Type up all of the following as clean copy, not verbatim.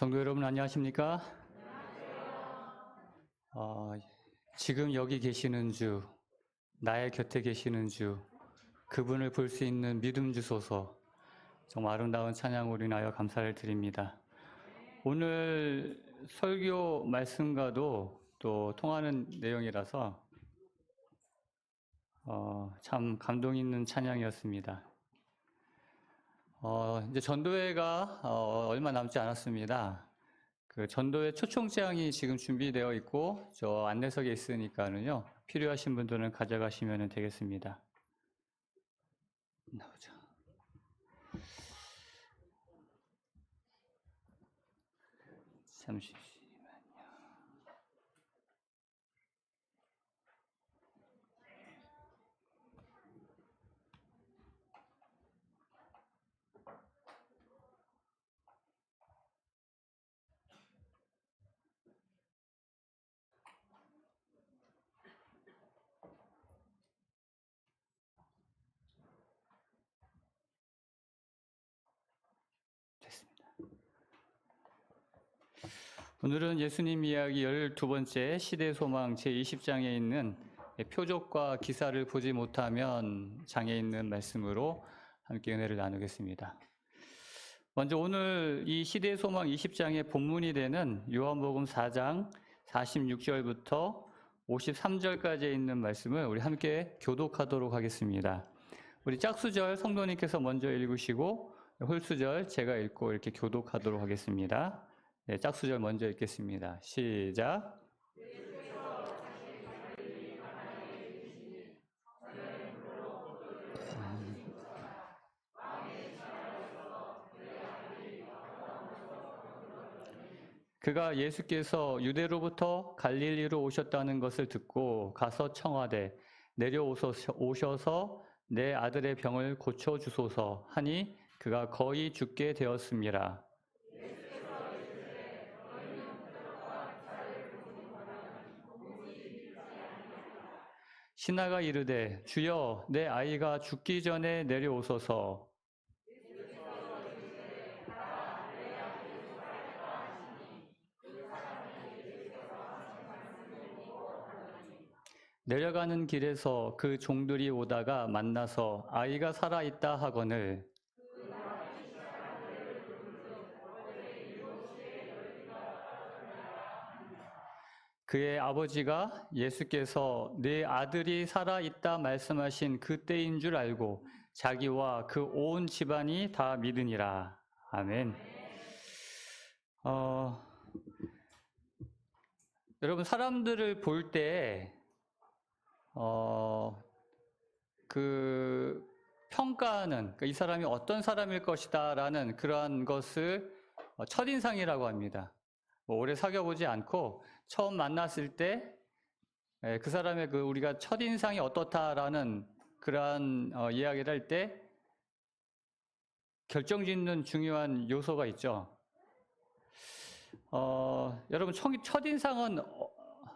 성도 여러분 안녕하십니까? 지금 여기 계시는 주, 나의 곁에 계시는 주, 그분을 볼 수 있는 믿음 주소서. 정말 아름다운 찬양으로 인하여 감사를 드립니다. 오늘 설교 말씀과도 또 통하는 내용이라서 참 감동 있는 찬양이었습니다. 이제 전도회가 얼마 남지 않았습니다. 그 전도회 초청장이 지금 준비되어 있고 저 안내석에 있으니까는요, 필요하신 분들은 가져가시면 되겠습니다. 나오죠. 잠시만요. 됐습니다. 오늘은 예수님 이야기 12번째 시대소망 제20장에 있는 표적과 기사를 보지 못하면 장에 있는 말씀으로 함께 은혜를 나누겠습니다. 먼저 오늘 이 시대소망 20장의 본문이 되는 요한복음 4장 46절부터 53절까지 있는 말씀을 우리 함께 교독하도록 하겠습니다. 우리 짝수절 성도님께서 먼저 읽으시고 홀수절 제가 읽고 이렇게 교독하도록 하겠습니다. 네, 짝수절 먼저 읽겠습니다. 시작. 그가 예수께서 유대로부터 갈릴리로 오셨다는 것을 듣고 가서 청하되 내려오셔서 내 아들의 병을 고쳐주소서 하니 그가 거의 죽게 되었습니다. 신하가 이르되 주여 내 아이가 죽기 전에 내려오소서. 내려가는 길에서 그 종들이 오다가 만나서 아이가 살아있다 하거늘 그의 아버지가 예수께서 내 아들이 살아있다 말씀하신 그때인 줄 알고 자기와 그 온 집안이 다 믿으니라. 아멘. 여러분 사람들을 볼 때 그 평가하는, 그러니까 이 사람이 어떤 사람일 것이다라는 그러한 것을 첫인상이라고 합니다. 오래 사귀어보지 않고 처음 만났을 때 그 사람의 그 우리가 첫인상이 어떻다라는 그러한 이야기를 할 때 결정짓는 중요한 요소가 있죠. 여러분 첫인상은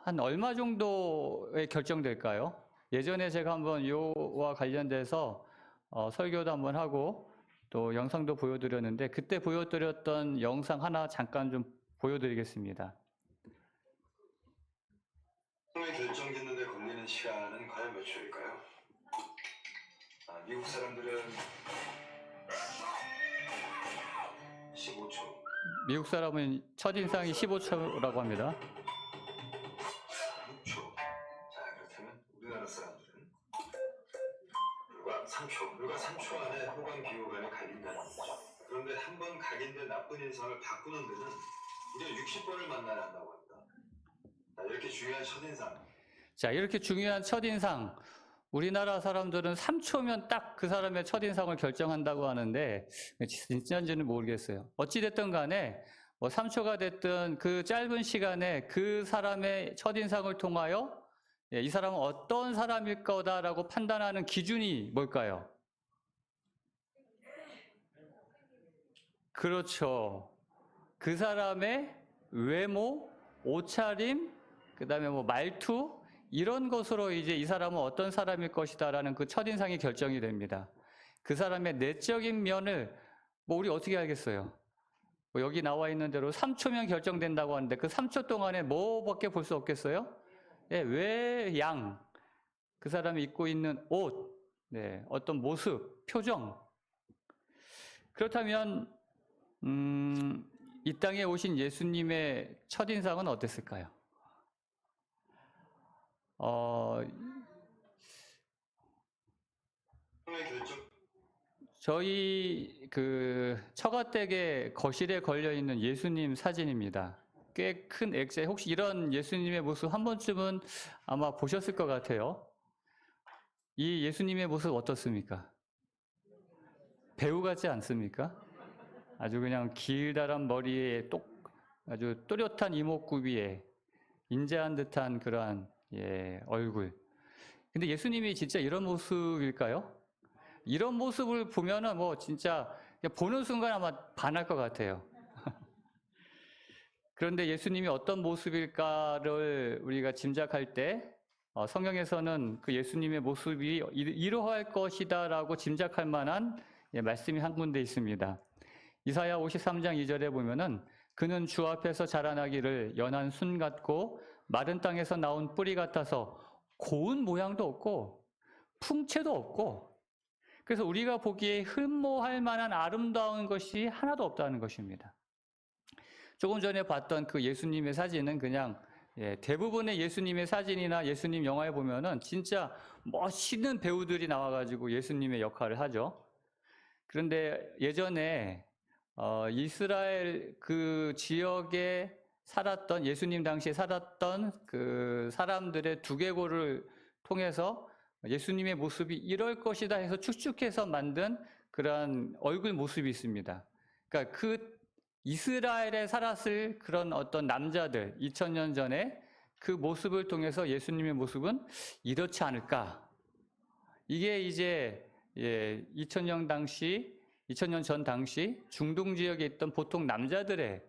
한 얼마 정도에 결정될까요? 예전에 제가 한번 이와 관련돼서 설교도 한번 하고 또 영상도 보여드렸는데 그때 보여드렸던 영상 하나 잠깐 좀 보여드리겠습니다. 결정짓는 데 걸리는 시간은 과연 몇 초일까요? 미국 사람들은 15초. 미국 사람은 첫인상이 15초라고 합니다. 6초. 자, 그렇다면 우리나라 사람들은 불과 3초 안에 호감 비호감이 갈린다는 거죠. 그런데 한 번 각인된 나쁜 인상을 바꾸는 데는 무려 60번을 만나야 한다고 합니다. 이렇게 중요한 첫인상. 자, 이렇게 중요한 첫인상. 우리나라 사람들은 3초면 딱 그 사람의 첫인상을 결정한다고 하는데 진짜인지는 모르겠어요. 어찌됐든 간에 3초가 됐든 그 짧은 시간에 그 사람의 첫인상을 통하여 이 사람은 어떤 사람일 거다라고 판단하는 기준이 뭘까요? 그렇죠. 그 사람의 외모, 옷차림, 그 다음에 말투, 이런 것으로 이제 이 사람은 어떤 사람일 것이다라는 그 첫인상이 결정이 됩니다. 그 사람의 내적인 면을 우리 어떻게 알겠어요? 뭐 여기 나와 있는 대로 3초면 결정된다고 하는데 그 3초 동안에 뭐밖에 볼 수 없겠어요? 예, 왜 양, 그 사람이 입고 있는 옷, 네, 어떤 모습, 표정. 그렇다면 이 땅에 오신 예수님의 첫인상은 어땠을까요? 결정. 저희 그 처가댁의 거실에 걸려 있는 예수님 사진입니다. 꽤 큰 액체. 혹시 이런 예수님의 모습 한 번쯤은 아마 보셨을 것 같아요. 이 예수님의 모습 어떻습니까? 배우 같지 않습니까? 아주 그냥 길다란 머리에 아주 또렷한 이목구비에 인자한 듯한 그러한 얼굴. 근데 예수님이 진짜 이런 모습일까요? 이런 모습을 보면은 뭐 진짜 그냥 보는 순간 아마 반할 것 같아요. 그런데 예수님이 어떤 모습일까를 우리가 짐작할 때 성경에서는 그 예수님의 모습이 이러할 것이다라고 짐작할 만한 말씀이 한 군데 있습니다. 이사야 53장 2절에 보면은 그는 주 앞에서 자라나기를 연한 순 같고 마른 땅에서 나온 뿌리 같아서 고운 모양도 없고 풍채도 없고, 그래서 우리가 보기에 흠모할 만한 아름다운 것이 하나도 없다는 것입니다. 조금 전에 봤던 그 예수님의 사진은 그냥 대부분의 예수님의 사진이나 예수님 영화에 보면은 진짜 멋있는 배우들이 나와가지고 예수님의 역할을 하죠. 그런데 예전에 이스라엘 그 지역에 살았던, 예수님 당시에 살았던 그 사람들의 두개골을 통해서 예수님의 모습이 이럴 것이다 해서 추측해서 만든 그러한 얼굴 모습이 있습니다. 그러니까 그 이스라엘에 살았을 그런 어떤 남자들, 2000년 전에 그 모습을 통해서 예수님의 모습은 이렇지 않을까. 이게 이제 2000년 전 당시 중동 지역에 있던 보통 남자들의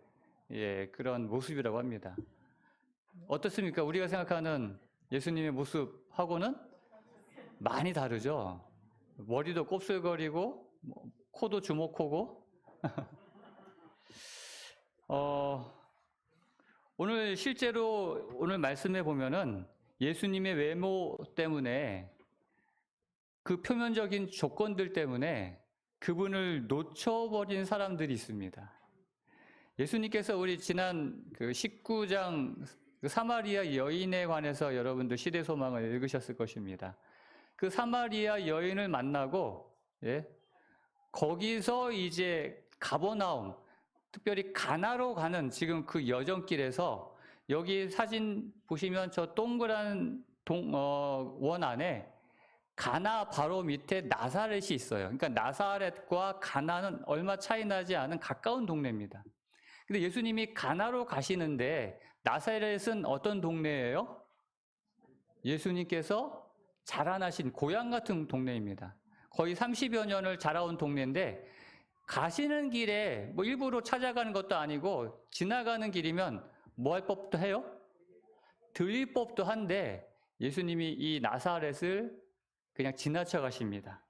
그런 모습이라고 합니다. 어떻습니까? 우리가 생각하는 예수님의 모습하고는 많이 다르죠. 머리도 곱슬거리고 코도 주먹코고. 오늘 실제로 오늘 말씀해 보면은 예수님의 외모 때문에 그 표면적인 조건들 때문에 그분을 놓쳐버린 사람들이 있습니다. 예수님께서 우리 지난 그 19장 그 사마리아 여인에 관해서 여러분들 시대소망을 읽으셨을 것입니다. 그 사마리아 여인을 만나고 거기서 이제 가버나움, 특별히 가나로 가는 지금 그 여정길에서 여기 사진 보시면 저 동그란 원 안에 가나 바로 밑에 나사렛이 있어요. 그러니까 나사렛과 가나는 얼마 차이 나지 않은 가까운 동네입니다. 근데 예수님이 가나로 가시는데 나사렛은 어떤 동네예요? 예수님께서 자라나신 고향 같은 동네입니다. 거의 30여 년을 자라온 동네인데 가시는 길에 뭐 일부러 찾아가는 것도 아니고 지나가는 길이면 뭐 할 법도 해요? 들릴 법도 한데 예수님이 이 나사렛을 그냥 지나쳐 가십니다.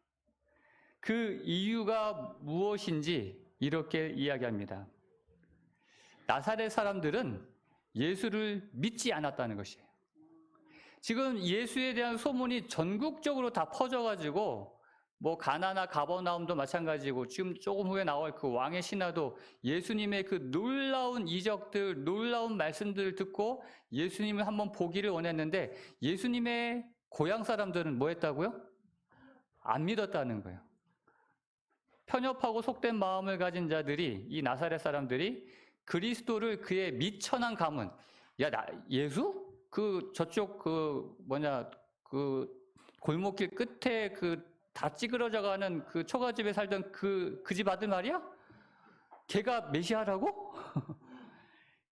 그 이유가 무엇인지 이렇게 이야기합니다. 나사렛 사람들은 예수를 믿지 않았다는 것이에요. 지금 예수에 대한 소문이 전국적으로 다 퍼져가지고 뭐 가나나 가버나움도 마찬가지고 지금 조금 후에 나올 그 왕의 신하도 예수님의 그 놀라운 이적들, 놀라운 말씀들을 듣고 예수님을 한번 보기를 원했는데 예수님의 고향 사람들은 뭐 했다고요? 안 믿었다는 거예요. 편협하고 속된 마음을 가진 자들이, 이 나사렛 사람들이 그리스도를 그의 미천한 가문, 예수? 저쪽 골목길 끝에 다 찌그러져 가는 그 초가집에 살던 그 집 아들 말이야? 걔가 메시아라고?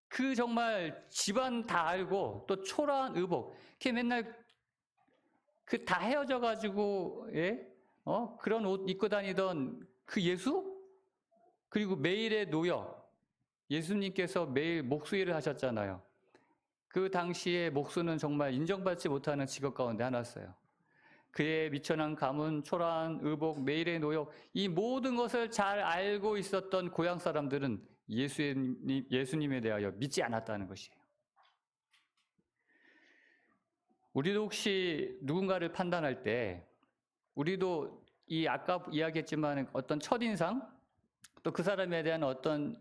그 정말 집안 다 알고 또 초라한 의복, 걔 맨날 다 헤어져 가지고 그런 옷 입고 다니던 그 예수? 그리고 매일의 노역, 예수님께서 매일 목수일을 하셨잖아요. 그 당시에 목수는 정말 인정받지 못하는 직업 가운데 하나였어요. 그의 미천한 가문, 초라한 의복, 매일의 노역, 이 모든 것을 잘 알고 있었던 고향 사람들은 예수님에 대하여 믿지 않았다는 것이에요. 우리도 혹시 누군가를 판단할 때 우리도 이 아까 이야기했지만 어떤 첫인상 또 그 사람에 대한 어떤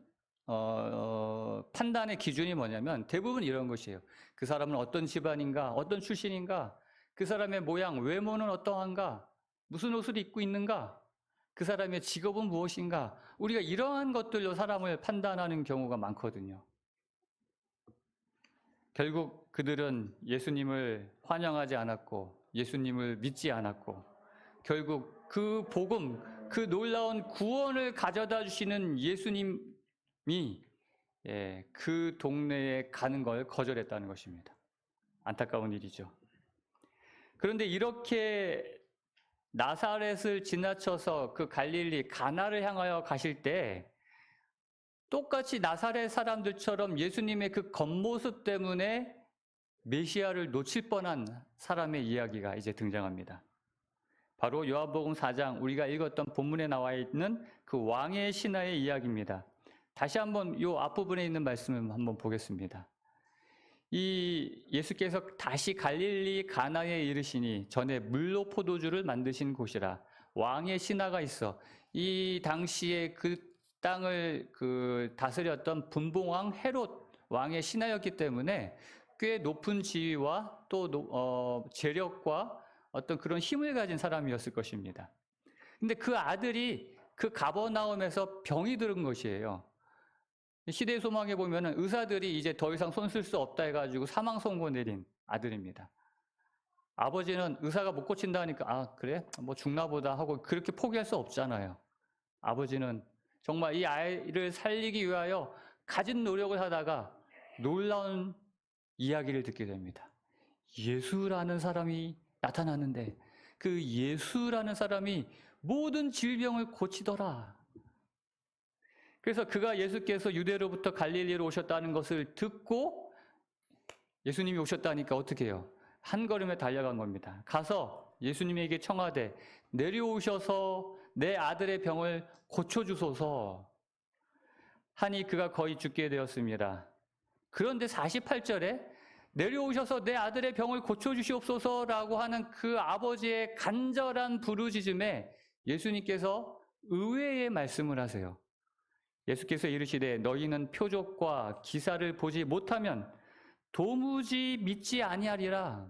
판단의 기준이 뭐냐면 대부분 이런 것이에요. 그 사람은 어떤 집안인가, 어떤 출신인가, 그 사람의 모양, 외모는 어떠한가, 무슨 옷을 입고 있는가, 그 사람의 직업은 무엇인가, 우리가 이러한 것들로 사람을 판단하는 경우가 많거든요. 결국 그들은 예수님을 환영하지 않았고 예수님을 믿지 않았고 결국 그 복음, 그 놀라운 구원을 가져다 주시는 예수님이 그 동네에 가는 걸 거절했다는 것입니다. 안타까운 일이죠. 그런데 이렇게 나사렛을 지나쳐서 그 갈릴리 가나를 향하여 가실 때 똑같이 나사렛 사람들처럼 예수님의 그 겉모습 때문에 메시아를 놓칠 뻔한 사람의 이야기가 이제 등장합니다. 바로 요한복음 4장 우리가 읽었던 본문에 나와 있는 그 왕의 신하의 이야기입니다. 다시 한번 요 앞부분에 있는 말씀을 한번 보겠습니다. 이 예수께서 다시 갈릴리 가나에 이르시니 전에 물로 포도주를 만드신 곳이라. 왕의 신하가 있어 이 당시에 그 땅을 다스렸던 분봉왕 헤롯 왕의 신하였기 때문에 꽤 높은 지위와 또 재력과 어떤 그런 힘을 가진 사람이었을 것입니다. 근데 그 아들이 그 가버나움에서 병이 들은 것이에요. 시대의 소망에 보면은 의사들이 이제 더 이상 손 쓸 수 없다 해가지고 사망 선고 내린 아들입니다. 아버지는 의사가 못 고친다 하니까 아 그래? 뭐 죽나 보다 하고 그렇게 포기할 수 없잖아요. 아버지는 정말 이 아이를 살리기 위하여 가진 노력을 하다가 놀라운 이야기를 듣게 됩니다. 예수라는 사람이 나타나는데 그 예수라는 사람이 모든 질병을 고치더라. 그래서 그가 예수께서 유대로부터 갈릴리로 오셨다는 것을 듣고 예수님이 오셨다니까 어떻게 해요? 한 걸음에 달려간 겁니다. 가서 예수님에게 청하되 내려오셔서 내 아들의 병을 고쳐주소서 하니 그가 거의 죽게 되었습니다. 그런데 48절에 내려오셔서 내 아들의 병을 고쳐주시옵소서라고 하는 그 아버지의 간절한 부르짖음에 예수님께서 의외의 말씀을 하세요. 예수께서 이르시되 너희는 표적과 기사를 보지 못하면 도무지 믿지 아니하리라.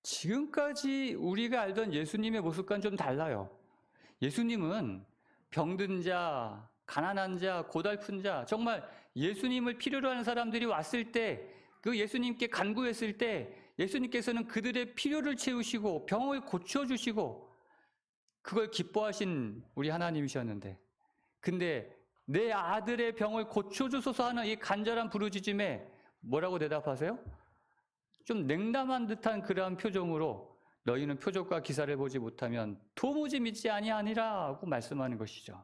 지금까지 우리가 알던 예수님의 모습과는 좀 달라요. 예수님은 병든 자, 가난한 자, 고달픈 자, 정말 예수님을 필요로 하는 사람들이 왔을 때, 그 예수님께 간구했을 때 예수님께서는 그들의 필요를 채우시고 병을 고쳐주시고 그걸 기뻐하신 우리 하나님이셨는데, 근데 내 아들의 병을 고쳐주소서 하는 이 간절한 부르짖음에 뭐라고 대답하세요? 좀 냉담한 듯한 그러한 표정으로 너희는 표적과 기사를 보지 못하면 도무지 믿지 아니하니라고 말씀하는 것이죠.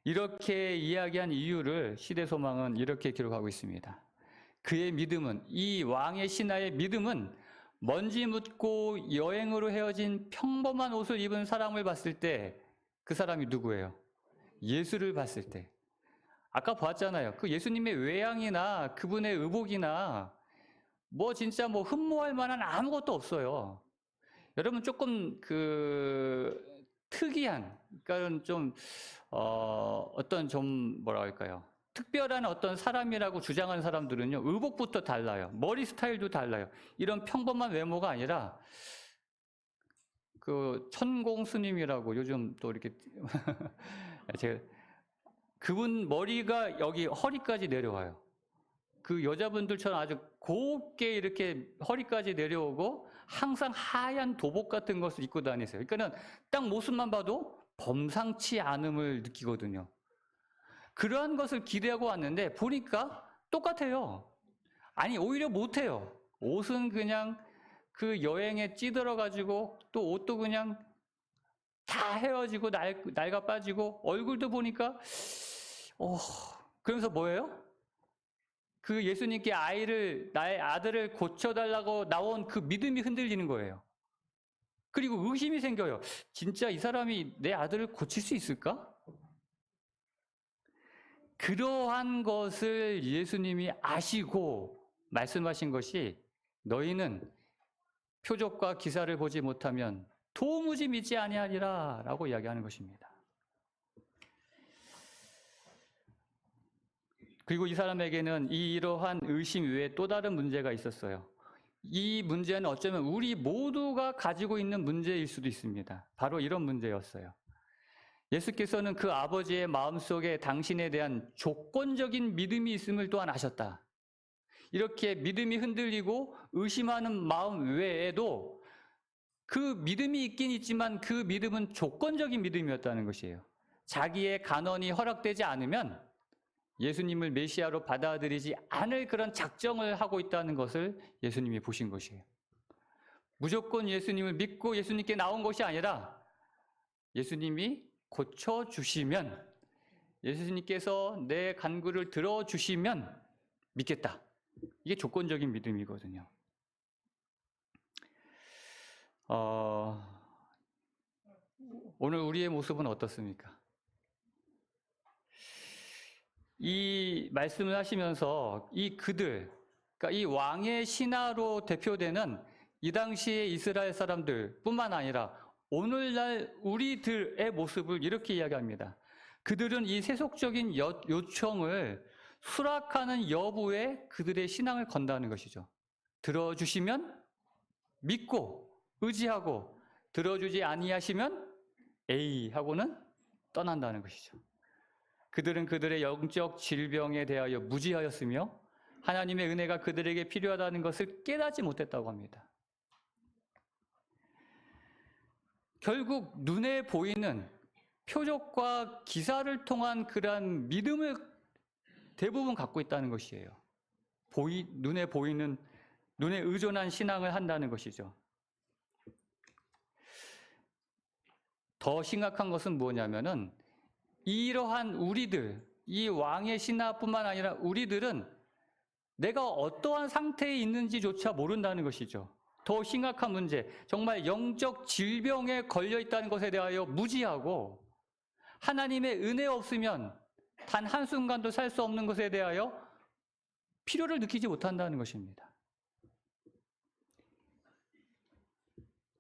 이렇게 이야기한 이유를 시대소망은 이렇게 기록하고 있습니다. 그의 믿음은, 이 왕의 신하의 믿음은 먼지 묻고 여행으로 헤어진 평범한 옷을 입은 사람을 봤을 때 그 사람이 누구예요? 예수를 봤을 때. 아까 봤잖아요. 그 예수님의 외양이나 그분의 의복이나 뭐 진짜 뭐 흠모할 만한 아무것도 없어요. 여러분 조금 특이한, 그러니까 좀 어떤 좀 뭐라 할까요? 특별한 어떤 사람이라고 주장하는 사람들은요, 의복부터 달라요. 머리 스타일도 달라요. 이런 평범한 외모가 아니라 그 천공 스님이라고 요즘 또 이렇게 제가 그분 머리가 여기 허리까지 내려와요. 그 여자분들처럼 아주 곱게 이렇게 허리까지 내려오고 항상 하얀 도복 같은 것을 입고 다니세요. 그러니까는 딱 모습만 봐도 범상치 않음을 느끼거든요. 그러한 것을 기대하고 왔는데 보니까 똑같아요. 아니 오히려 못해요. 옷은 그냥 그 여행에 찌들어가지고 또 옷도 그냥 다 헤어지고 낡아 빠지고 얼굴도 보니까 그러면서 뭐예요? 그 예수님께 나의 아들을 고쳐달라고 나온 그 믿음이 흔들리는 거예요. 그리고 의심이 생겨요. 진짜 이 사람이 내 아들을 고칠 수 있을까? 그러한 것을 예수님이 아시고 말씀하신 것이 너희는 표적과 기사를 보지 못하면 도무지 믿지 아니하리라 라고 이야기하는 것입니다. 그리고 이 사람에게는 이러한 의심 외에 또 다른 문제가 있었어요. 이 문제는 어쩌면 우리 모두가 가지고 있는 문제일 수도 있습니다. 바로 이런 문제였어요. 예수께서는 그 아버지의 마음속에 당신에 대한 조건적인 믿음이 있음을 또한 아셨다. 이렇게 믿음이 흔들리고 의심하는 마음 외에도 그 믿음이 있긴 있지만 그 믿음은 조건적인 믿음이었다는 것이에요. 자기의 간언이 허락되지 않으면 예수님을 메시아로 받아들이지 않을 그런 작정을 하고 있다는 것을 예수님이 보신 것이에요. 무조건 예수님을 믿고 예수님께 나온 것이 아니라 예수님이 고쳐주시면, 예수님께서 내 간구를 들어주시면 믿겠다. 이게 조건적인 믿음이거든요. 오늘 우리의 모습은 어떻습니까? 이 말씀을 하시면서 이 그들, 그러니까 이 왕의 신하로 대표되는 이 당시의 이스라엘 사람들 뿐만 아니라 오늘날 우리들의 모습을 이렇게 이야기합니다. 그들은 이 세속적인 요청을 수락하는 여부에 그들의 신앙을 건다는 것이죠. 들어주시면 믿고 의지하고, 들어주지 아니하시면 에이 하고는 떠난다는 것이죠. 그들은 그들의 영적 질병에 대하여 무지하였으며 하나님의 은혜가 그들에게 필요하다는 것을 깨닫지 못했다고 합니다. 결국 눈에 보이는 표적과 기사를 통한 그러한 믿음을 대부분 갖고 있다는 것이에요. 눈에 보이는, 눈에 의존한 신앙을 한다는 것이죠. 더 심각한 것은 뭐냐면은 이러한 우리들, 이 왕의 신하뿐만 아니라 우리들은 내가 어떠한 상태에 있는지조차 모른다는 것이죠. 더 심각한 문제, 정말 영적 질병에 걸려 있다는 것에 대하여 무지하고 하나님의 은혜 없으면 단 한순간도 살 수 없는 것에 대하여 필요를 느끼지 못한다는 것입니다.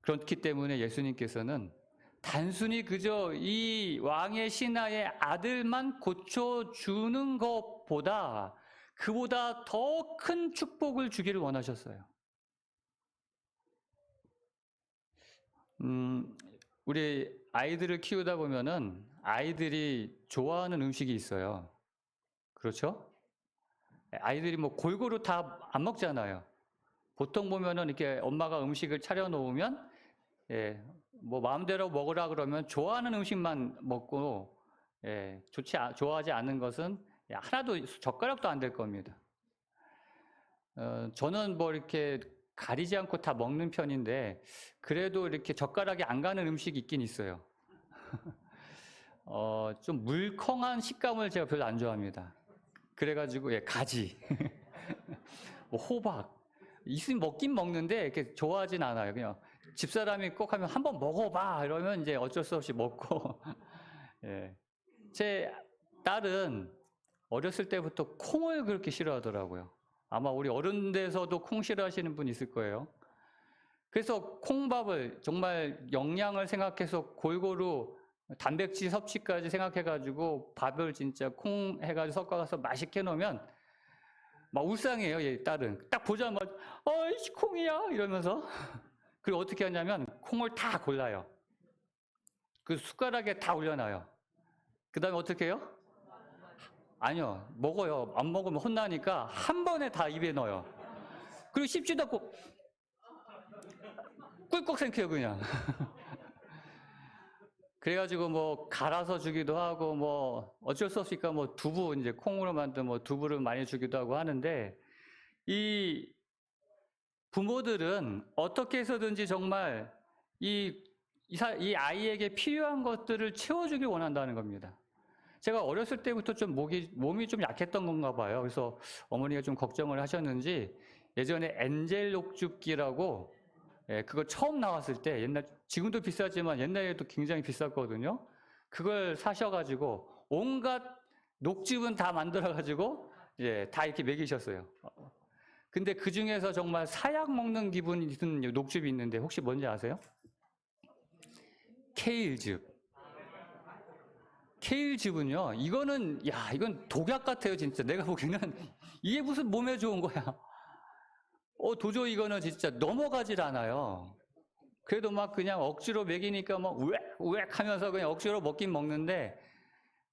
그렇기 때문에 예수님께서는 단순히 그저 이 왕의 신하의 아들만 고쳐주는 것보다 그보다 더 큰 축복을 주기를 원하셨어요. 우리 아이들을 키우다 보면은 아이들이 좋아하는 음식이 있어요. 그렇죠? 아이들이 뭐 골고루 다 안 먹잖아요. 보통 보면은 이렇게 엄마가 음식을 차려 놓으면 뭐 마음대로 먹으라 그러면 좋아하는 음식만 먹고 좋아하지 않는 것은 하나도 젓가락도 안 될 겁니다. 저는 뭐 이렇게 가리지 않고 다 먹는 편인데 그래도 이렇게 젓가락이 안 가는 음식이 있긴 있어요. 좀 물컹한 식감을 제가 별로 안 좋아합니다. 그래가지고 가지, 뭐 호박 있으면 먹긴 먹는데 이렇게 좋아하진 않아요. 그냥 집사람이 꼭 하면 한번 먹어봐 이러면 이제 어쩔 수 없이 먹고. 제 딸은 어렸을 때부터 콩을 그렇게 싫어하더라고요. 아마 우리 어른들에서도 콩 싫어하시는 분 있을 거예요. 그래서 콩밥을 정말 영양을 생각해서 골고루 단백질 섭취까지 생각해가지고 밥을 진짜 콩 해가지고 섞어서 맛있게 놓으면 막 울상해요. 얘 딸은 딱 보자마자 어이씨 콩이야 이러면서. 그리고 어떻게 하냐면 콩을 다 골라요. 그 숟가락에 다 올려놔요. 그 다음에 어떻게 해요? 아니요, 먹어요. 안 먹으면 혼나니까 한 번에 다 입에 넣어요. 그리고 씹지도 않고 꿀꺽 삼켜요 그냥. 그래가지고 뭐 갈아서 주기도 하고 뭐 어쩔 수 없으니까 뭐 두부, 이제 콩으로 만든 뭐 두부를 많이 주기도 하고 하는데, 이 부모들은 어떻게 해서든지 정말 이 아이에게 필요한 것들을 채워주길 원한다는 겁니다. 제가 어렸을 때부터 좀 몸이 좀 약했던 건가 봐요. 그래서 어머니가 좀 걱정을 하셨는지 예전에 엔젤 녹즙기라고, 그거 처음 나왔을 때 지금도 비싸지만 옛날에도 굉장히 비쌌거든요. 그걸 사셔가지고 온갖 녹즙은 다 만들어가지고 예, 다 이렇게 먹이셨어요. 근데 그 중에서 정말 사약 먹는 기분이 드는 녹즙이 있는데 혹시 뭔지 아세요? 케일즙. 케일즙은요, 이거는 이건 독약 같아요, 진짜. 내가 보기에는 이게 무슨 몸에 좋은 거야. 도저히 이거는 진짜 넘어가질 않아요. 그래도 막 그냥 억지로 먹이니까 막 우웩 하면서 그냥 억지로 먹긴 먹는데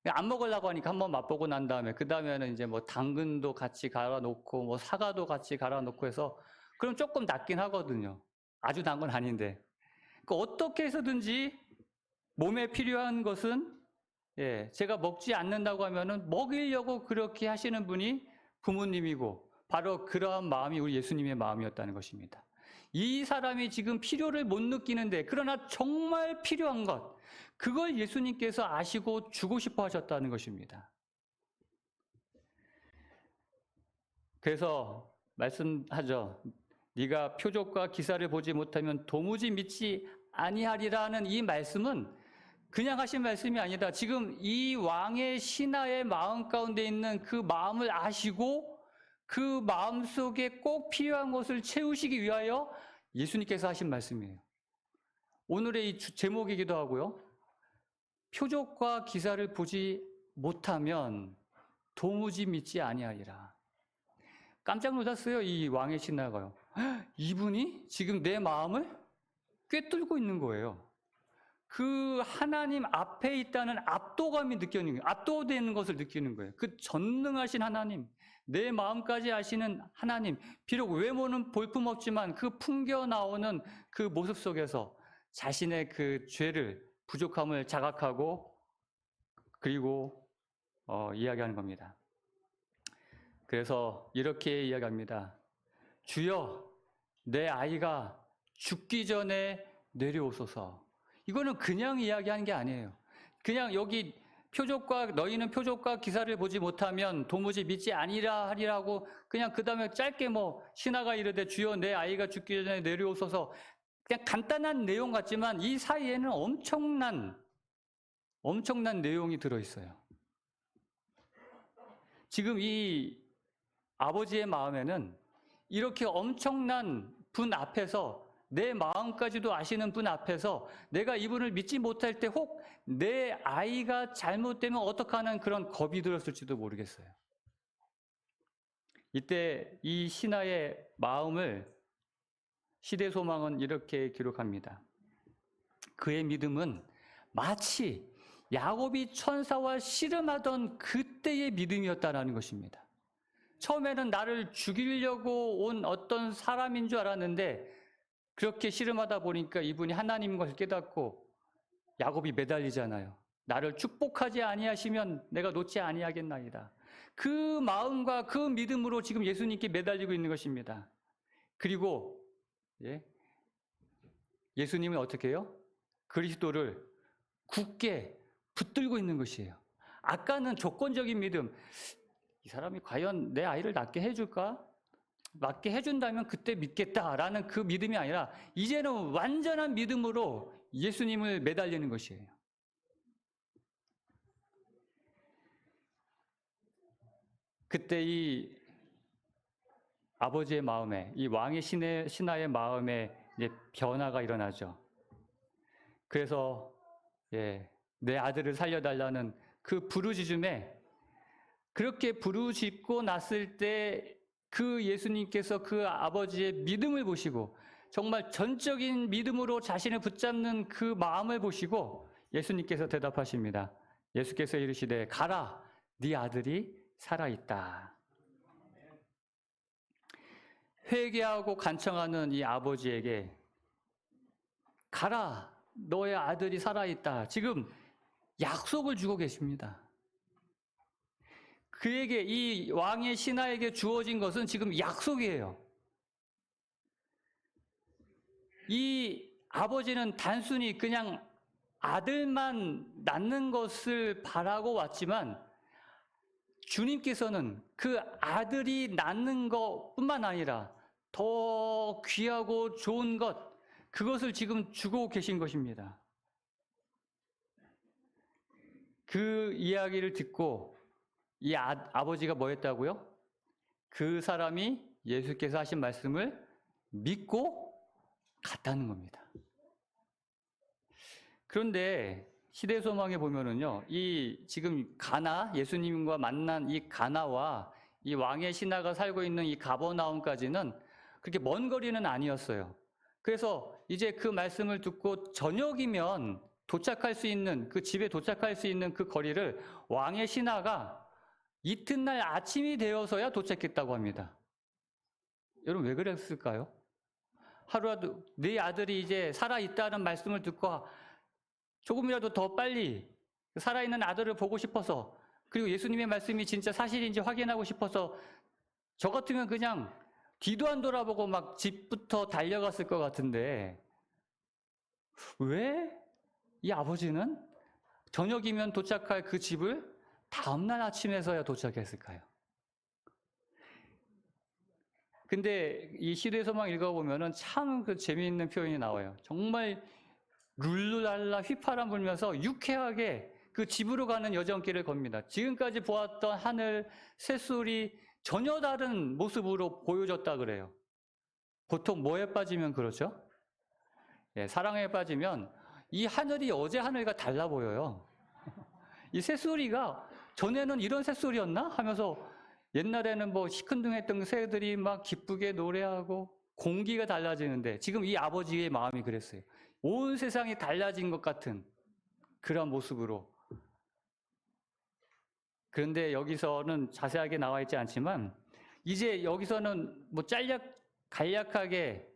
안 먹으려고 하니까 한번 맛보고 난 다음에 그 다음에는 이제 뭐 당근도 같이 갈아 놓고 뭐 사과도 같이 갈아 놓고 해서 그럼 조금 낫긴 하거든요. 아주 단 건 아닌데. 어떻게 해서든지 몸에 필요한 것은 제가 먹지 않는다고 하면은 먹이려고 그렇게 하시는 분이 부모님이고 바로 그러한 마음이 우리 예수님의 마음이었다는 것입니다. 이 사람이 지금 필요를 못 느끼는데 그러나 정말 필요한 것, 그걸 예수님께서 아시고 주고 싶어 하셨다는 것입니다. 그래서 말씀하죠. 네가 표적과 기사를 보지 못하면 도무지 믿지 아니하리라는 이 말씀은 그냥 하신 말씀이 아니다. 지금 이 왕의 신하의 마음 가운데 있는 그 마음을 아시고 그 마음 속에 꼭 필요한 것을 채우시기 위하여 예수님께서 하신 말씀이에요. 오늘의 이 제목이기도 하고요. 표적과 기사를 보지 못하면 도무지 믿지 아니하리라. 깜짝 놀랐어요. 이 왕의 신하가요. 이분이 지금 내 마음을 꿰뚫고 있는 거예요. 그 하나님 앞에 있다는 압도감이 느껴지는 거예요. 압도되는 것을 느끼는 거예요. 그 전능하신 하나님, 내 마음까지 아시는 하나님, 비록 외모는 볼품없지만 그 풍겨 나오는 그 모습 속에서 자신의 그 죄를, 부족함을 자각하고 그리고 이야기하는 겁니다. 그래서 이렇게 이야기합니다. 주여, 내 아이가 죽기 전에 내려오소서. 이거는 그냥 이야기하는 게 아니에요. 그냥 여기 너희는 표적과 기사를 보지 못하면 도무지 믿지 아니라 하리라고 그냥 그 다음에 짧게 신하가 이르되 주여 내 아이가 죽기 전에 내려오소서, 그냥 간단한 내용 같지만 이 사이에는 엄청난 내용이 들어있어요. 지금 이 아버지의 마음에는 이렇게 엄청난 분 앞에서, 내 마음까지도 아시는 분 앞에서 내가 이분을 믿지 못할 때 혹 내 아이가 잘못되면 어떡하는 그런 겁이 들었을지도 모르겠어요. 이때 이 신하의 마음을 시대소망은 이렇게 기록합니다. 그의 믿음은 마치 야곱이 천사와 씨름하던 그때의 믿음이었다라는 것입니다. 처음에는 나를 죽이려고 온 어떤 사람인 줄 알았는데 그렇게 씨름하다 보니까 이분이 하나님인 것을 깨닫고 야곱이 매달리잖아요. 나를 축복하지 아니하시면 내가 놓지 아니하겠나이다. 그 마음과 그 믿음으로 지금 예수님께 매달리고 있는 것입니다. 그리고 예수님은 어떻게 해요? 그리스도를 굳게 붙들고 있는 것이에요. 아까는 조건적인 믿음, 이 사람이 과연 내 아이를 낳게 해줄까? 낳게 해준다면 그때 믿겠다라는 그 믿음이 아니라 이제는 완전한 믿음으로 예수님을 매달리는 것이에요. 그때 이 아버지의 마음에, 이 왕의 신하의 마음에 이제 변화가 일어나죠. 그래서 내 아들을 살려달라는 그 부르짖음에, 그렇게 부르짖고 났을 때 그 예수님께서 그 아버지의 믿음을 보시고 정말 전적인 믿음으로 자신을 붙잡는 그 마음을 보시고 예수님께서 대답하십니다. 예수께서 이르시되 가라, 네 아들이 살아있다. 회개하고 간청하는 이 아버지에게 가라, 너의 아들이 살아있다. 지금 약속을 주고 계십니다. 그에게, 이 왕의 신하에게 주어진 것은 지금 약속이에요. 이 아버지는 단순히 그냥 아들만 낳는 것을 바라고 왔지만 주님께서는 그 아들이 낳는 것뿐만 아니라 더 귀하고 좋은 것, 그것을 지금 주고 계신 것입니다. 그 이야기를 듣고 이 아버지가 뭐 했다고요? 그 사람이 예수께서 하신 말씀을 믿고 갔다는 겁니다. 그런데 시대소망에 보면은요, 이 지금 가나, 예수님과 만난 이 가나와 이 왕의 신하가 살고 있는 이 가버나움까지는 그렇게 먼 거리는 아니었어요. 그래서 이제 그 말씀을 듣고 저녁이면 도착할 수 있는, 그 집에 도착할 수 있는 그 거리를 왕의 신하가 이튿날 아침이 되어서야 도착했다고 합니다. 여러분 왜 그랬을까요? 하루라도 네 아들이 이제 살아있다는 말씀을 듣고 조금이라도 더 빨리 살아있는 아들을 보고 싶어서, 그리고 예수님의 말씀이 진짜 사실인지 확인하고 싶어서 저 같으면 그냥 뒤도 안 돌아보고 막 집부터 달려갔을 것 같은데, 왜 이 아버지는 저녁이면 도착할 그 집을 다음날 아침에서야 도착했을까요? 근데 이 시대의 소망 읽어보면은 참 그 재미있는 표현이 나와요. 정말 룰루랄라 휘파람 불면서 유쾌하게 그 집으로 가는 여정길을 겁니다. 지금까지 보았던 하늘, 새소리 전혀 다른 모습으로 보여줬다 그래요. 보통 뭐에 빠지면 그렇죠? 예, 사랑에 빠지면 이 하늘이 어제 하늘과 달라 보여요. 이 새소리가 전에는 이런 새소리였나? 하면서 옛날에는 뭐 시큰둥했던 새들이 막 기쁘게 노래하고 공기가 달라지는데 지금 이 아버지의 마음이 그랬어요. 온 세상이 달라진 것 같은 그런 모습으로. 그런데 여기서는 자세하게 나와 있지 않지만 이제 여기서는 뭐 간략하게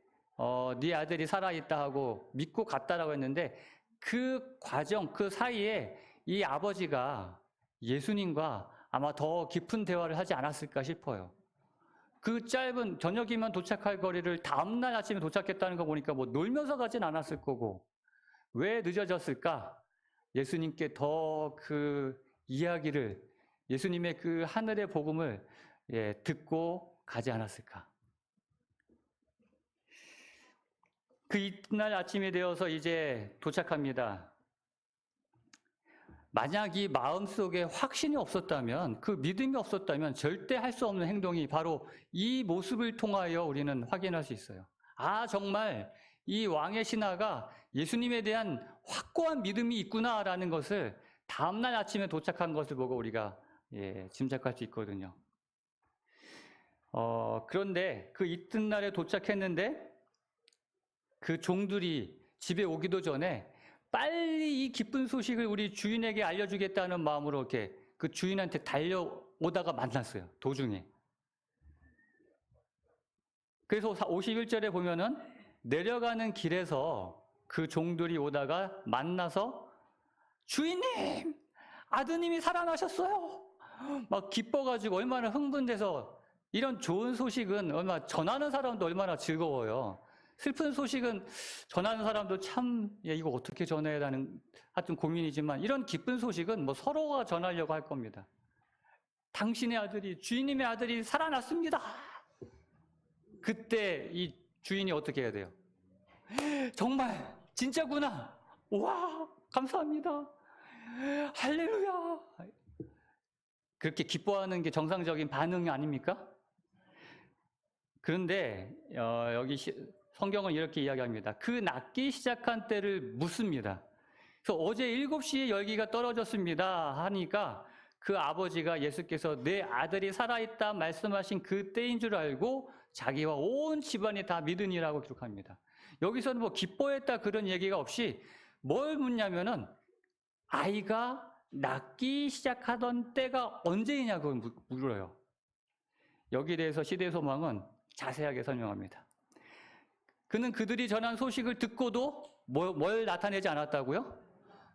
네 아들이 살아있다 하고 믿고 갔다라고 했는데 그 과정, 그 사이에 이 아버지가 예수님과 아마 더 깊은 대화를 하지 않았을까 싶어요. 그 짧은 저녁이면 도착할 거리를 다음날 아침에 도착했다는 거 보니까 뭐 놀면서 가진 않았을 거고, 왜 늦어졌을까? 예수님께 더 그 이야기를, 예수님의 그 하늘의 복음을 듣고 가지 않았을까? 그 이튿날 아침이 되어서 이제 도착합니다. 만약 이 마음속에 확신이 없었다면, 그 믿음이 없었다면 절대 할 수 없는 행동이 바로 이 모습을 통하여 우리는 확인할 수 있어요. 아, 정말 이 왕의 신하가 예수님에 대한 확고한 믿음이 있구나라는 것을 다음날 아침에 도착한 것을 보고 우리가 짐작할 수 있거든요. 그런데 그 이튿날에 도착했는데 그 종들이 집에 오기도 전에 빨리 이 기쁜 소식을 우리 주인에게 알려주겠다는 마음으로 이렇게 그 주인한테 달려오다가 만났어요, 도중에. 그래서 51절에 보면은 내려가는 길에서 그 종들이 오다가 만나서 주인님! 아드님이 살아나셨어요! 막 기뻐가지고 얼마나 흥분돼서, 이런 좋은 소식은 전하는 사람도 얼마나 즐거워요. 슬픈 소식은 전하는 사람도 참, 이거 어떻게 전해야 하는, 하여튼 고민이지만, 이런 기쁜 소식은 뭐 서로가 전하려고 할 겁니다. 당신의 아들이, 주인님의 아들이 살아났습니다. 그때 이 주인이 어떻게 해야 돼요? 정말, 진짜구나. 와, 감사합니다. 할렐루야. 그렇게 기뻐하는 게 정상적인 반응 아닙니까? 그런데 여기 성경은 이렇게 이야기합니다. 그 낫기 시작한 때를 묻습니다. 그래서 어제 7시에 열기가 떨어졌습니다 하니까 그 아버지가 예수께서 내 아들이 살아있다 말씀하신 그 때인 줄 알고 자기와 온 집안이 다 믿으니라고 기록합니다. 여기서는 뭐 기뻐했다 그런 얘기가 없이 뭘 묻냐면은 아이가 낫기 시작하던 때가 언제이냐고 물어요. 여기에 대해서 시대의 소망은 자세하게 설명합니다. 그는 그들이 전한 소식을 듣고도 뭘 나타내지 않았다고요?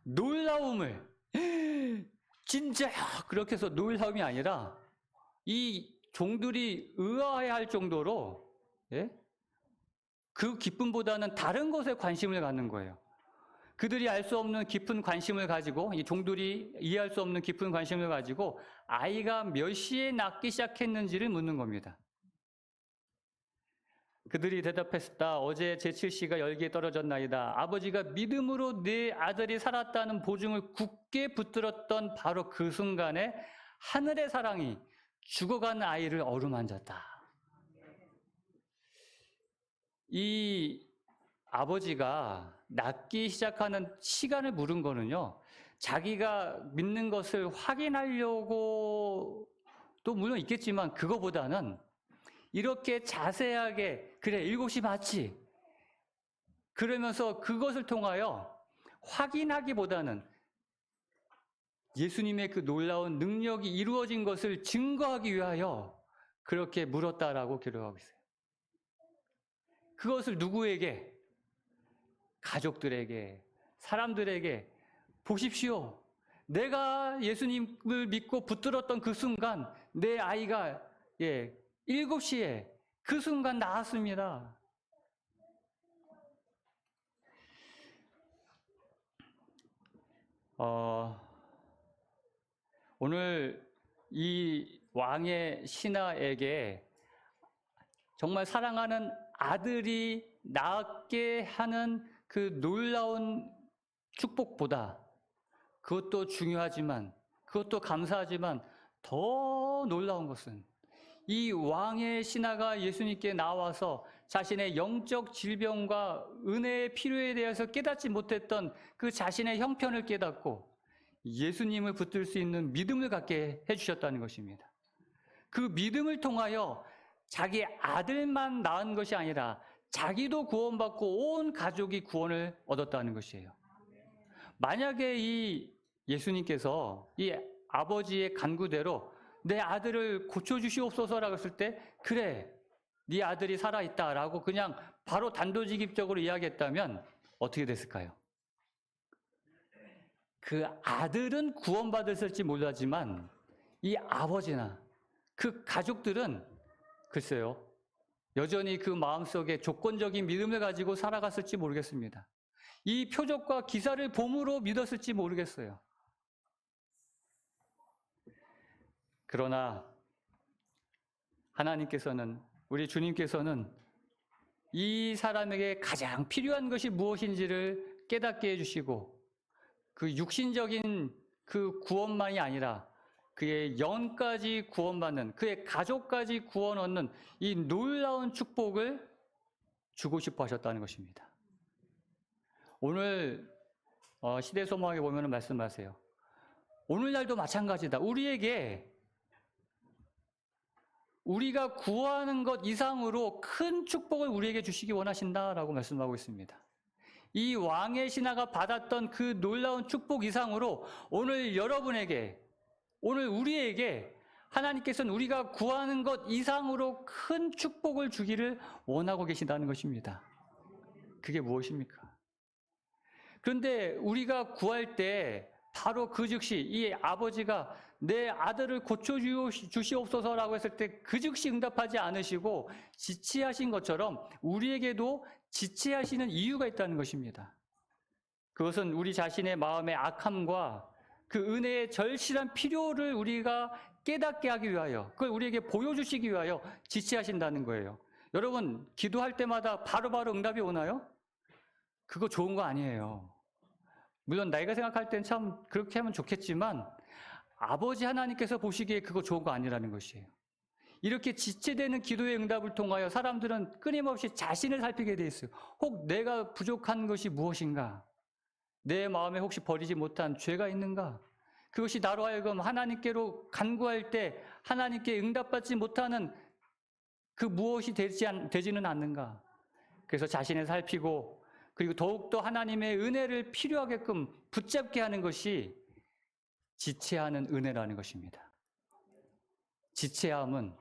놀라움을. 진짜야! 그렇게 해서 놀라움이 아니라 이 종들이 의아해할 정도로 그 기쁨보다는 다른 것에 관심을 갖는 거예요. 그들이 알 수 없는 깊은 관심을 가지고, 이 종들이 이해할 수 없는 깊은 관심을 가지고 아이가 몇 시에 낳기 시작했는지를 묻는 겁니다. 그들이 대답했다. 어제 제7시가 열기에 떨어졌나이다. 아버지가 믿음으로 네 아들이 살았다는 보증을 굳게 붙들었던 바로 그 순간에 하늘의 사랑이 죽어간 아이를 어루만졌다. 이 아버지가 낳기 시작하는 시간을 물은 거는요, 자기가 믿는 것을 확인하려고 또 물론 있겠지만 그거보다는 이렇게 자세하게 그래 7시 맞지? 그러면서 그것을 통하여 확인하기보다는 예수님의 그 놀라운 능력이 이루어진 것을 증거하기 위하여 그렇게 물었다라고 기록하고 있어요. 그것을 누구에게? 가족들에게, 사람들에게 보십시오. 내가 예수님을 믿고 붙들었던 그 순간 내 아이가 7시에 그 순간 나았습니다. 오늘 이 왕의 신하에게 정말 사랑하는 아들이 낳게 하는 그 놀라운 축복보다 그것도 중요하지만 그것도 감사하지만 더 놀라운 것은 이 왕의 신하가 예수님께 나와서 자신의 영적 질병과 은혜의 필요에 대해서 깨닫지 못했던 그 자신의 형편을 깨닫고 예수님을 붙들 수 있는 믿음을 갖게 해주셨다는 것입니다. 그 믿음을 통하여 자기 아들만 낳은 것이 아니라 자기도 구원받고 온 가족이 구원을 얻었다는 것이에요. 만약에 이 예수님께서 이 아버지의 간구대로 내 아들을 고쳐주시옵소서라고 했을 때 그래 네 아들이 살아있다라고 그냥 바로 단도직입적으로 이야기했다면 어떻게 됐을까요? 그 아들은 구원받았을지 몰라지만 이 아버지나 그 가족들은 글쎄요 여전히 그 마음속에 조건적인 믿음을 가지고 살아갔을지 모르겠습니다. 이 표적과 기사를 봄으로 믿었을지 모르겠어요. 그러나 하나님께서는 우리 주님께서는 이 사람에게 가장 필요한 것이 무엇인지를 깨닫게 해주시고 그 육신적인 그 구원만이 아니라 그의 영까지 구원받는 그의 가족까지 구원 얻는 이 놀라운 축복을 주고 싶어 하셨다는 것입니다. 오늘 시대소망에 보면 말씀하세요. 오늘날도 마찬가지다. 우리가 구하는 것 이상으로 큰 축복을 우리에게 주시기 원하신다라고 말씀하고 있습니다. 이 왕의 신하가 받았던 그 놀라운 축복 이상으로 오늘 여러분에게, 오늘 우리에게 하나님께서는 우리가 구하는 것 이상으로 큰 축복을 주기를 원하고 계신다는 것입니다. 그게 무엇입니까? 그런데 우리가 구할 때 바로 그 즉시 이 아버지가 내 아들을 고쳐주시옵소서라고 했을 때 그 즉시 응답하지 않으시고 지체하신 것처럼 우리에게도 지체하시는 이유가 있다는 것입니다. 그것은 우리 자신의 마음의 악함과 그 은혜의 절실한 필요를 우리가 깨닫게 하기 위하여 그걸 우리에게 보여주시기 위하여 지체하신다는 거예요. 여러분 기도할 때마다 바로바로 응답이 오나요? 그거 좋은 거 아니에요. 물론 내가 생각할 땐 참 그렇게 하면 좋겠지만 아버지 하나님께서 보시기에 그거 좋은 거 아니라는 것이에요. 이렇게 지체되는 기도의 응답을 통하여 사람들은 끊임없이 자신을 살피게 돼 있어요. 혹 내가 부족한 것이 무엇인가? 내 마음에 혹시 버리지 못한 죄가 있는가? 그것이 나로 하여금 하나님께로 간구할 때 하나님께 응답받지 못하는 그 무엇이 되지는 않는가? 그래서 자신을 살피고 그리고 더욱더 하나님의 은혜를 필요하게끔 붙잡게 하는 것이 지체하는 은혜라는 것입니다. 지체함은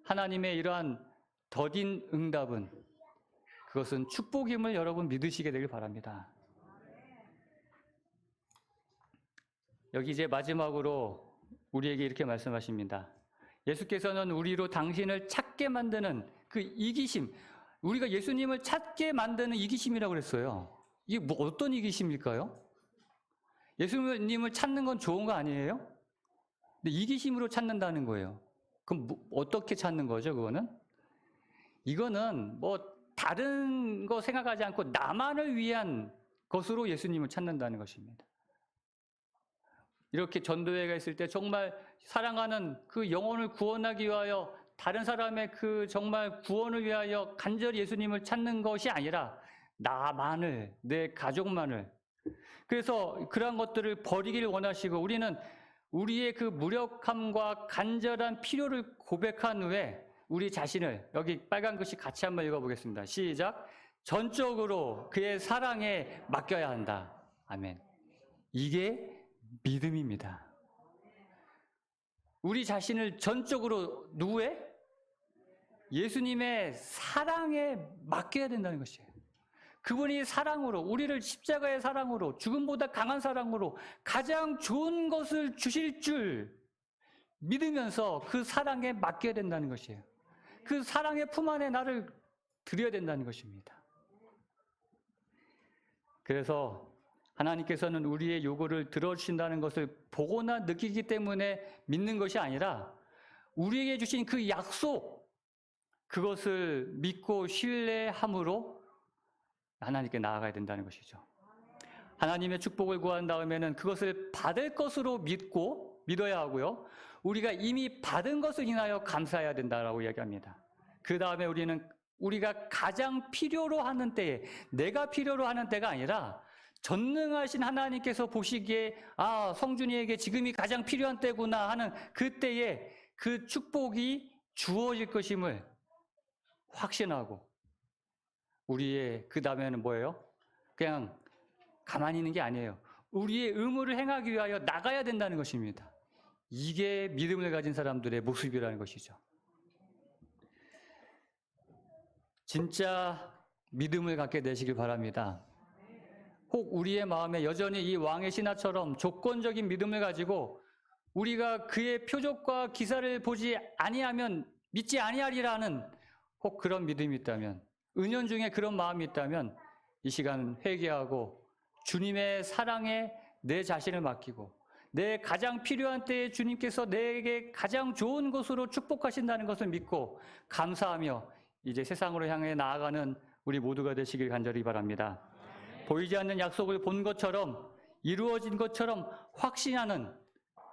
하나님의 이러한 더딘 응답은 그것은 축복임을 여러분 믿으시게 되길 바랍니다. 여기 이제 마지막으로 우리에게 이렇게 말씀하십니다. 예수께서는 우리로 당신을 찾게 만드는 그 이기심, 우리가 예수님을 찾게 만드는 이기심이라고 그랬어요. 이게 뭐 어떤 이기심일까요? 예수님을 찾는 건 좋은 거 아니에요? 근데 이기심으로 찾는다는 거예요. 그럼 어떻게 찾는 거죠, 그거는? 이거는 뭐 다른 거 생각하지 않고 나만을 위한 것으로 예수님을 찾는다는 것입니다. 이렇게 전도회가 있을 때 정말 사랑하는 그 영혼을 구원하기 위하여 다른 사람의 그 정말 구원을 위하여 간절히 예수님을 찾는 것이 아니라 나만을, 내 가족만을. 그래서 그러한 것들을 버리기를 원하시고 우리는 우리의 그 무력함과 간절한 필요를 고백한 후에 우리 자신을, 여기 빨간 글씨 같이 한번 읽어보겠습니다. 시작. 전적으로 그의 사랑에 맡겨야 한다. 아멘. 이게 믿음입니다. 우리 자신을 전적으로 누구의? 예수님의 사랑에 맡겨야 된다는 것이에요. 그분이 사랑으로, 우리를 십자가의 사랑으로, 죽음보다 강한 사랑으로 가장 좋은 것을 주실 줄 믿으면서 그 사랑에 맡겨야 된다는 것이에요. 그 사랑의 품 안에 나를 드려야 된다는 것입니다. 그래서 하나님께서는 우리의 요구를 들어주신다는 것을 보거나 느끼기 때문에 믿는 것이 아니라 우리에게 주신 그 약속, 그것을 믿고 신뢰함으로 하나님께 나아가야 된다는 것이죠. 하나님의 축복을 구한 다음에는 그것을 받을 것으로 믿어야 하고요. 우리가 이미 받은 것을 인하여 감사해야 된다라고 이야기합니다. 그 다음에 우리가 가장 필요로 하는 때에, 내가 필요로 하는 때가 아니라 전능하신 하나님께서 보시기에 성준이에게 지금이 가장 필요한 때구나 하는 그때에 그 축복이 주어질 것임을 확신하고 우리의 그 다음에는 뭐예요? 그냥 가만히 있는 게 아니에요. 우리의 의무를 행하기 위하여 나가야 된다는 것입니다. 이게 믿음을 가진 사람들의 모습이라는 것이죠. 진짜 믿음을 갖게 되시길 바랍니다. 혹 우리의 마음에 여전히 이 왕의 신하처럼 조건적인 믿음을 가지고 우리가 그의 표적과 기사를 보지 아니하면 믿지 아니하리라는 혹 그런 믿음이 있다면, 은연중에 그런 마음이 있다면 이 시간 회개하고 주님의 사랑에 내 자신을 맡기고 내 가장 필요한 때에 주님께서 내게 가장 좋은 것으로 축복하신다는 것을 믿고 감사하며 이제 세상으로 향해 나아가는 우리 모두가 되시길 간절히 바랍니다. 보이지 않는 약속을 본 것처럼 이루어진 것처럼 확신하는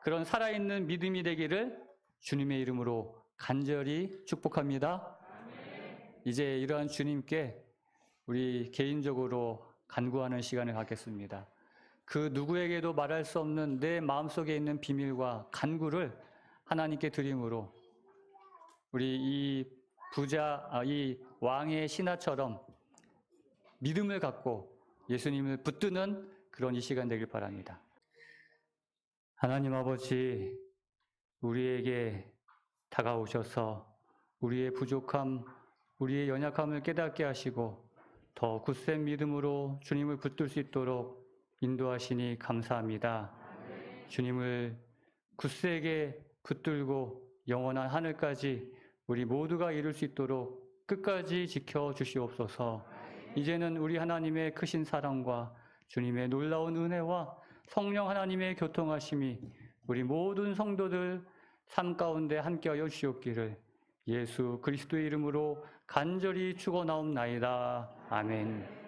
그런 살아있는 믿음이 되기를 주님의 이름으로 간절히 축복합니다. 이제 이러한 주님께 우리 개인적으로 간구하는 시간을 갖겠습니다. 그 누구에게도 말할 수 없는 내 마음속에 있는 비밀과 간구를 하나님께 드림으로 우리 이 왕의 신하처럼 믿음을 갖고 예수님을 붙드는 그런 이 시간 되길 바랍니다. 하나님 아버지, 우리에게 다가오셔서 우리의 부족함, 우리의 연약함을 깨닫게 하시고 더 굳센 믿음으로 주님을 붙들 수 있도록 인도하시니 감사합니다. 주님을 굳세게 붙들고 영원한 하늘까지 우리 모두가 이룰 수 있도록 끝까지 지켜주시옵소서. 이제는 우리 하나님의 크신 사랑과 주님의 놀라운 은혜와 성령 하나님의 교통하심이 우리 모든 성도들 삶 가운데 함께하여 주시옵기를 예수 그리스도의 이름으로 간절히 축원하옵나이다. 아멘.